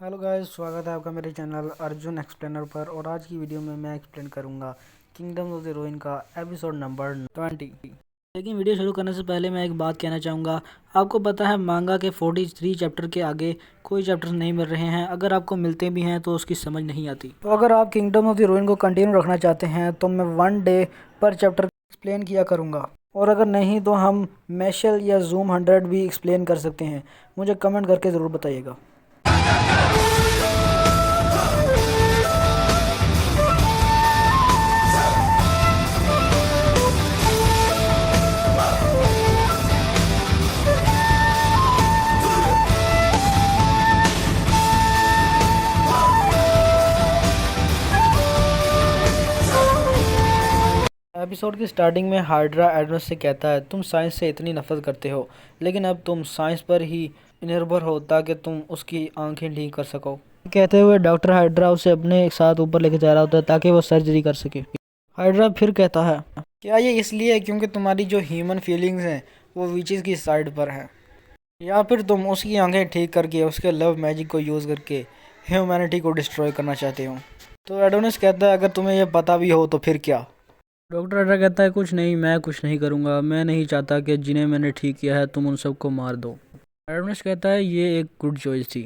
Hello guys, स्वागत है आपका मेरे चैनल अर्जुन एक्सप्लेनर पर। और आज की वीडियो में मैं एक्सप्लेन करूंगा किंगडम ऑफ द रूइन का एपिसोड नंबर 20। लेकिन वीडियो शुरू करने से पहले मैं एक बात कहना चाहूँगा। आपको पता है मांगा के 43 चैप्टर के आगे कोई चैप्टर नहीं मिल रहे हैं। अगर आपको मिलते भी हैं तो उसकी समझ नहीं आती। तो अगर आप किंगडम ऑफ द रूइन को कंटिन्यू रखना चाहते हैं तो मैं 1 डे पर चैप्टर एक्सप्लेन किया करूँगा। और अगर नहीं तो हम मैशल या जूम 100 भी एक्सप्लेन कर सकते हैं। मुझे कमेंट करके ज़रूर बताइएगा। एपिसोड की स्टार्टिंग में हाइड्रा एडोनिस से कहता है, तुम साइंस से इतनी नफरत करते हो लेकिन अब तुम साइंस पर ही निर्भर हो ताकि तुम उसकी आंखें ठीक कर सको। कहते हुए डॉक्टर हाइड्रा उसे अपने साथ ऊपर लेके जा रहा होता है ताकि वो सर्जरी कर सके। हाइड्रा फिर कहता है, क्या ये इसलिए है क्योंकि तुम्हारी जो ह्यूमन फीलिंग्स हैं वो विचेस की साइड पर है, या फिर तुम उसकी आंखें ठीक करके उसके लव मैजिक को यूज़ करके ह्यूमैनिटी को डिस्ट्रॉय करना चाहते हो। तो एडोनिस कहता है, अगर तुम्हें यह पता भी हो तो फिर क्या। डॉक्टर अड्रा कहता है, कुछ नहीं, मैं कुछ नहीं करूँगा। मैं नहीं चाहता कि जिन्हें मैंने ठीक किया है तुम उन सबको मार दो। एडोनिस कहता है, ये एक गुड चॉइस थी।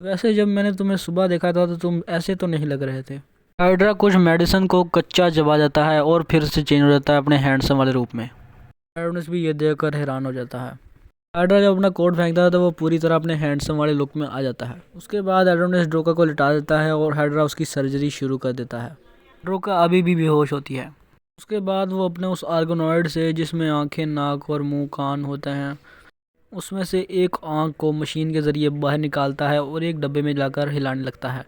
वैसे जब मैंने तुम्हें सुबह देखा था तो तुम ऐसे तो नहीं लग रहे थे। हाइड्रा कुछ मेडिसिन को कच्चा चबा जाता है और फिर से चेंज हो जाता है अपने हैंडसम वाले रूप में। एडोनिस भी ये देखकर हैरान हो जाता है। हाइड्रा जब अपना कोट फेंकता है तो वो पूरी तरह अपने हैंडसम वाले लुक में आ जाता है। उसके बाद एडोनिस ड्रोका को लिटा देता है और हाइड्रा उसकी सर्जरी शुरू कर देता है। ड्रोका अभी भी बेहोश होती है। उसके बाद वो अपने उस आर्गोनॉइड से, जिसमें आंखें, नाक और मुंह, कान होते हैं, उसमें से एक आंख को मशीन के ज़रिए बाहर निकालता है और एक डब्बे में लाकर हिलाने लगता है।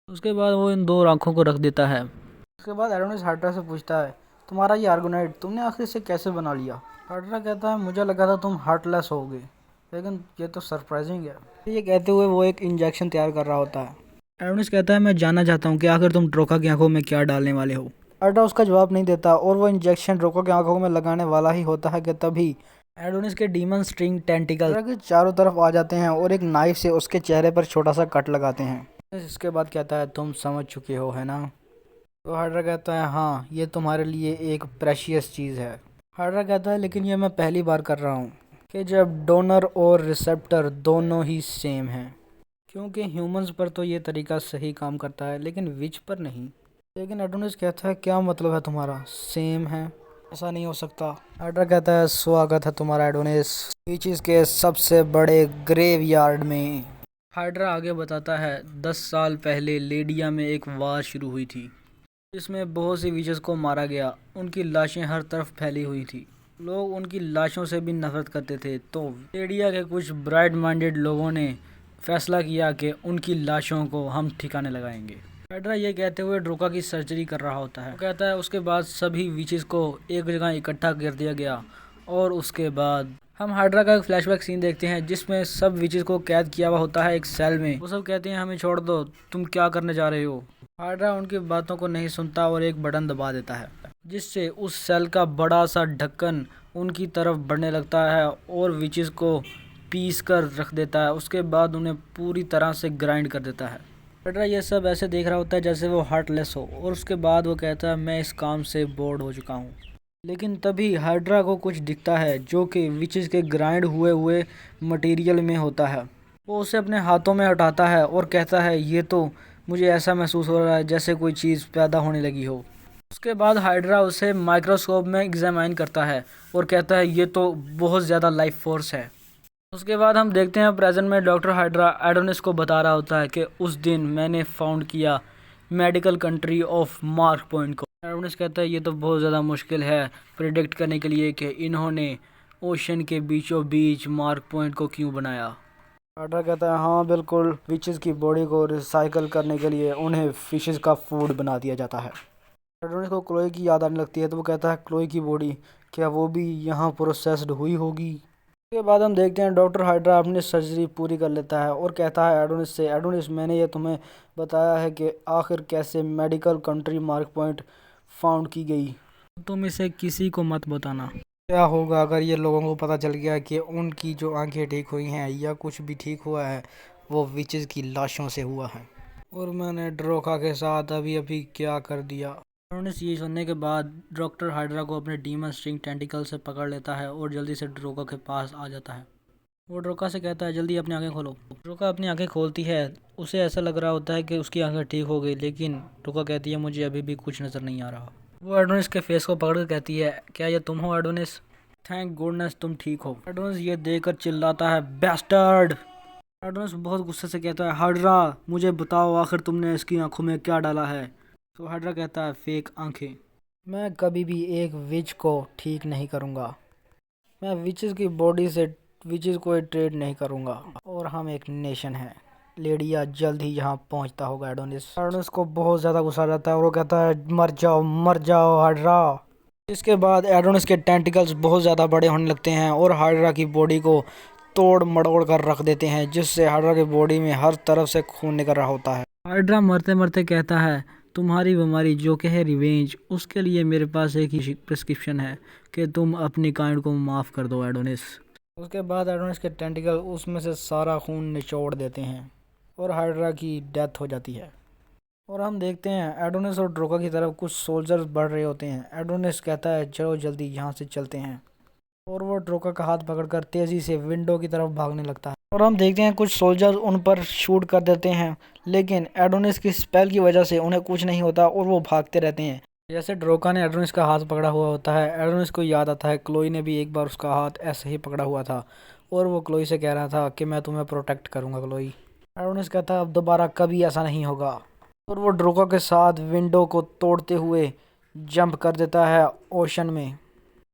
उसके बाद वो इन दो आंखों को रख देता है। उसके बाद एडोनिस हाइड्रा से पूछता है, तुम्हारा ये आर्गोनॉइड तुमने आखिर से कैसे बना लिया। हाइड्रा कहता है, मुझे लगा था तुम हार्टलेस होगे, लेकिन ये तो सरप्राइजिंग है। ये कहते हुए वो एक इंजेक्शन तैयार कर रहा होता है। एडोनिस कहता है, मैं जानना चाहता हूँ कि आखिर तुम ड्रोका की आंखों में क्या डालने वाले हो। हाइड्रा उसका जवाब नहीं देता और वो इंजेक्शन ड्रोका की आंखों में लगाने वाला ही होता है कि तभी एडोनिस के डीमन स्ट्रिंग टेंटिकल के चारों तरफ आ जाते हैं और एक नाइफ से उसके चेहरे पर छोटा सा कट लगाते हैं। इसके बाद कहता है, तुम समझ चुके हो है ना। तो हाइड्रा कहता है, हाँ, ये तुम्हारे लिए एक प्रेशियस चीज़ है। हाइड्रा कहता है, लेकिन ये मैं पहली बार कर रहा हूँ कि जब डोनर और रिसेप्टर दोनों ही सेम हैं, क्योंकि ह्यूमंस पर तो ये तरीका सही काम करता है लेकिन विच पर नहीं। लेकिन एडोनिस कहता है, क्या मतलब है तुम्हारा, सेम है, ऐसा नहीं हो सकता। हाइड्रा कहता है, स्वागत है तुम्हारा एडोनिस, विचेस के सबसे बड़े ग्रेवयार्ड में। हाइड्रा आगे बताता है, 10 साल पहले लेडिया में एक वार शुरू हुई थी जिसमें बहुत सी विचेस को मारा गया। उनकी लाशें हर तरफ फैली हुई थी। लोग उनकी लाशों से भी नफरत करते थे। तो लेडिया के कुछ ब्राइट माइंडेड लोगों ने फैसला किया कि उनकी लाशों को हम ठिकाने लगाएंगे। हाइड्रा ये कहते हुए ड्रोका की सर्जरी कर रहा होता है। वो कहता है, उसके बाद सभी विचेस को एक जगह इकट्ठा कर दिया गया और उसके बाद हम हाइड्रा का एक फ्लैशबैक सीन देखते हैं जिसमें सब विचेस को कैद किया हुआ होता है एक सेल में। वो सब कहते हैं, हमें छोड़ दो, तुम क्या करने जा रहे हो। हाइड्रा उनकी बातों को नहीं सुनता और एक बटन दबा देता है जिससे उस सेल का बड़ा सा ढक्कन उनकी तरफ बढ़ने लगता है और विचेस को पीस कर रख देता है। उसके बाद उन्हें पूरी तरह से ग्राइंड कर देता है। हाइड्रा ये सब ऐसे देख रहा होता है जैसे वो हार्टलेस हो और उसके बाद वो कहता है, मैं इस काम से बोर्ड हो चुका हूँ। लेकिन तभी हाइड्रा को कुछ दिखता है जो कि विचेस के ग्राइंड हुए हुए मटेरियल में होता है। वो उसे अपने हाथों में हटाता है और कहता है, ये तो मुझे ऐसा महसूस हो रहा है जैसे कोई चीज़ पैदा होने लगी हो। उसके बाद हाइड्रा उसे माइक्रोस्कोप में एग्जामाइन करता है और कहता है, ये तो बहुत ज़्यादा लाइफ फोर्स है। उसके बाद हम देखते हैं प्रेजेंट में डॉक्टर हाइड्रा एडोनिस को बता रहा होता है कि उस दिन मैंने फाउंड किया medical country of mark point को। एडोनिस कहता है, ये तो बहुत ज़्यादा मुश्किल है प्रिडिक्ट करने के लिए कि इन्होंने ओशन के बीचों बीच मार्क पॉइंट को क्यों बनाया। हाइड्रा कहता है, हाँ बिल्कुल, फिशेस की बॉडी को रिसाइकल करने के लिए उन्हें फिशेस का फूड बना दिया जाता है। एडोनिस को क्लोई की याद आने लगती है तो वो कहता है, क्लोई की बॉडी, क्या वो भी यहाँ प्रोसेस्ड हुई होगी। उसके बाद हम देखते हैं डॉक्टर हाइड्रा अपनी सर्जरी पूरी कर लेता है और कहता है एडोनिस से, एडोनिस, मैंने ये तुम्हें बताया है कि आखिर कैसे medical country mark point found की गई। तुम इसे किसी को मत बताना। क्या होगा अगर ये लोगों को पता चल गया कि उनकी जो आंखें ठीक हुई हैं या कुछ भी ठीक हुआ है वो विचेस की लाशों से हुआ है। और मैंने ड्रोका के साथ अभी अभी क्या कर दिया। एडोनिस ये सुनने के बाद डॉक्टर हाइड्रा को अपने डीमन स्ट्रिंग टेंटिकल से पकड़ लेता है और जल्दी से ड्रोका के पास आ जाता है। वो ड्रोका से कहता है जल्दी अपनी आंखें खोलो। ड्रोका अपनी आंखें खोलती है। उसे ऐसा लग रहा होता है कि उसकी आंखें ठीक हो गई, लेकिन ड्रोका कहती है मुझे अभी भी कुछ नज़र नहीं आ रहा। वो एडोनिस के फेस को पकड़ कर कहती है क्या ये तुम हो एडोनिस? थैंक गुडनेस तुम ठीक हो। एडोनिस ये देखकर चिल्लाता है बैस्टर्ड। एडोनिस बहुत गुस्से से कहता है हाइड्रा मुझे बताओ आखिर तुमने इसकी आंखों में क्या डाला है? तो हाइड्रा कहता है फेक आंखें। मैं कभी भी एक विच को ठीक नहीं करूँगा। मैं विचेस की बॉडी से विचेस को ट्रेड नहीं करूँगा। और हम एक नेशन हैं। लेडिया जल्द ही यहाँ पहुँचता होगा। एडोनिस को बहुत ज़्यादा गुस्सा आ जाता है और वो कहता है मर जाओ हाइड्रा। इसके बाद एडोनिस के टेंटिकल्स बहुत ज़्यादा बड़े होने लगते हैं और हाइड्रा की बॉडी को तोड़ मड़ोड़ कर रख देते हैं, जिससे हाइड्रा की बॉडी में हर तरफ से खून निकल रहा होता है। हाइड्रा मरते मरते कहता है तुम्हारी बीमारी जो कि है रिवेंज, उसके लिए मेरे पास एक ही प्रिस्क्रिप्शन है कि तुम अपनी काइंड को माफ़ कर दो एडोनिस। उसके बाद एडोनिस के टेंटिकल उसमें से सारा खून निचोड़ देते हैं और हाइड्रा की डेथ हो जाती है। और हम देखते हैं एडोनिस और ड्रोका की तरफ कुछ सोल्जर्स बढ़ रहे होते हैं। एडोनिस कहता है चलो जल्दी यहाँ से चलते हैं और वो ड्रोका का हाथ पकड़कर तेज़ी से विंडो की तरफ भागने लगता है। और हम देखते हैं कुछ सोल्जर्स उन पर शूट कर देते हैं, लेकिन एडोनिस की स्पेल की वजह से उन्हें कुछ नहीं होता और वो भागते रहते हैं। जैसे ड्रोका ने एडोनिस का हाथ पकड़ा हुआ होता है, एडोनिस को याद आता है क्लोई ने भी एक बार उसका हाथ ऐसे ही पकड़ा हुआ था और वो क्लोई से कह रहा था कि मैं तुम्हें प्रोटेक्ट करूँगा क्लोई। एडोनिस कहता है अब दोबारा कभी ऐसा नहीं होगा और वो ड्रोका के साथ विंडो को तोड़ते हुए जंप कर देता है ओशन में।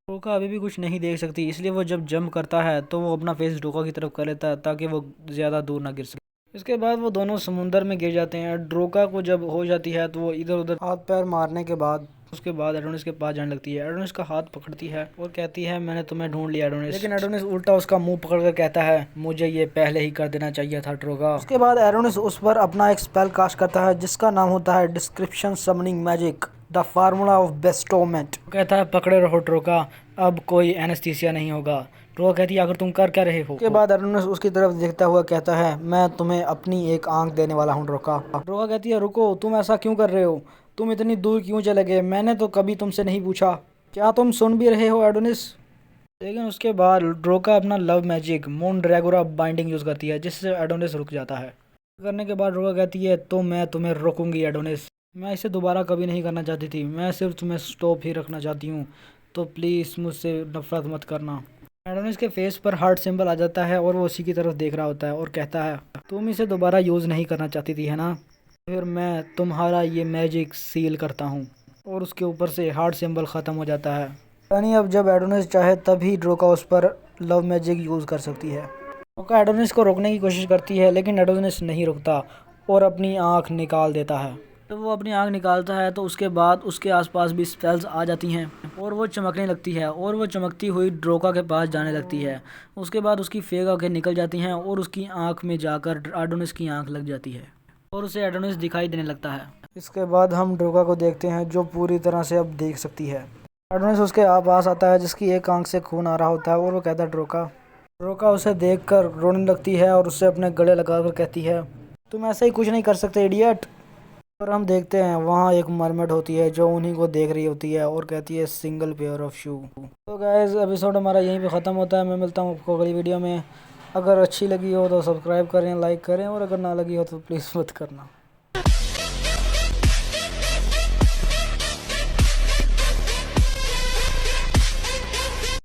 ड्रोका अभी भी कुछ नहीं देख सकती, इसलिए वो जब जंप करता है तो वो अपना फेस ड्रोका की तरफ कर लेता है ताकि वो ज़्यादा दूर ना गिर सके। इसके बाद वो दोनों समुंदर में गिर जाते हैं। ड्रोका को जब हो जाती है तो वो इधर उधर हाथ पैर मारने के बाद उसके बाद एडोनिस के पास जाने लगती है। एडोनिस का हाथ पकड़ती है और कहती है मैंने तुम्हें ढूंढ लिया एडोनिस। लेकिन एडोनिस उल्टा उसका मुंह पकड़कर कहता है मुझे ये पहले ही कर देना चाहिए था ड्रोका। उसके बाद एडोनिस उस पर अपना एक स्पेल कास्ट करता है जिसका नाम होता है description summoning magic the formula of bestowment. कहता है पकड़े रहो ड्रोका, अब कोई एनेस्थीसिया नहीं होगा। ड्रोका कहती है आखिर तुम कर क्या रहे हो? उसके बाद एडोनिस उसकी तरफ देखता हुआ कहता है मैं तुम्हें अपनी एक आंख देने वाला हूँ ड्रोका। ड्रोका कहती है रुको, तुम ऐसा क्यों कर रहे हो? तुम इतनी दूर क्यों चले गए? मैंने तो कभी तुमसे नहीं पूछा। क्या तुम सुन भी रहे हो एडोनिस? लेकिन उसके बाद ड्रोका अपना लव मैजिक मोनड्रैगोरा बाइंडिंग यूज़ करती है जिससे एडोनिस रुक जाता है। करने के बाद ड्रोका कहती है तो मैं तुम्हें रोकूंगी एडोनिस। मैं इसे दोबारा कभी नहीं करना चाहती थी, मैं सिर्फ तुम्हें स्टॉप ही रखना चाहती हूँ, तो प्लीज़ मुझसे नफरत मत करना। एडोनिस के फेस पर हार्ट सिंबल आ जाता है और वो उसी की तरफ देख रहा होता है और कहता है तुम इसे दोबारा यूज़ नहीं करना चाहती थी है ना? फिर मैं तुम्हारा ये मैजिक सील करता हूँ। और उसके ऊपर से हार्ट सिंबल ख़त्म हो जाता है। यानी अब जब एडोनिस चाहे तभी ड्रोका उस पर लव मैजिक यूज़ कर सकती है। ड्रोका एडोनिस को रोकने की कोशिश करती है लेकिन एडोनिस नहीं रुकता और अपनी आँख निकाल देता है। तो वो अपनी आँख निकालता है तो उसके बाद उसके आसपास भी स्पेल्स आ जाती हैं और वो चमकने लगती है और वो चमकती हुई ड्रोका के पास जाने लगती है। उसके बाद उसकी फेक आँखें निकल जाती हैं और उसकी आँख में जाकर एडोनिस की आँख लग जाती है और उसे एडोनिस दिखाई देने लगता है। इसके बाद हम ड्रोका को देखते हैं जो पूरी तरह से अब देख सकती है। एडोनिस उसके पास आता है जिसकी एक आँख से खून आ रहा होता है और वो कहता है ड्रोका। ड्रोका उसे देखकर रोने लगती है और उससे अपने गले लगाकर कहती है तुम ऐसा ही कुछ नहीं कर सकते इडियट। और हम देखते हैं वहाँ एक मरमेड होती है जो उन्हीं को देख रही होती है और कहती है सिंगल पेयर ऑफ शू। तो गाइस एपिसोड हमारा यहीं पे ख़त्म होता है। मैं मिलता हूँ आपको अगली वीडियो में। अगर अच्छी लगी हो तो सब्सक्राइब करें, लाइक करें और अगर ना लगी हो तो प्लीज़ मत करना।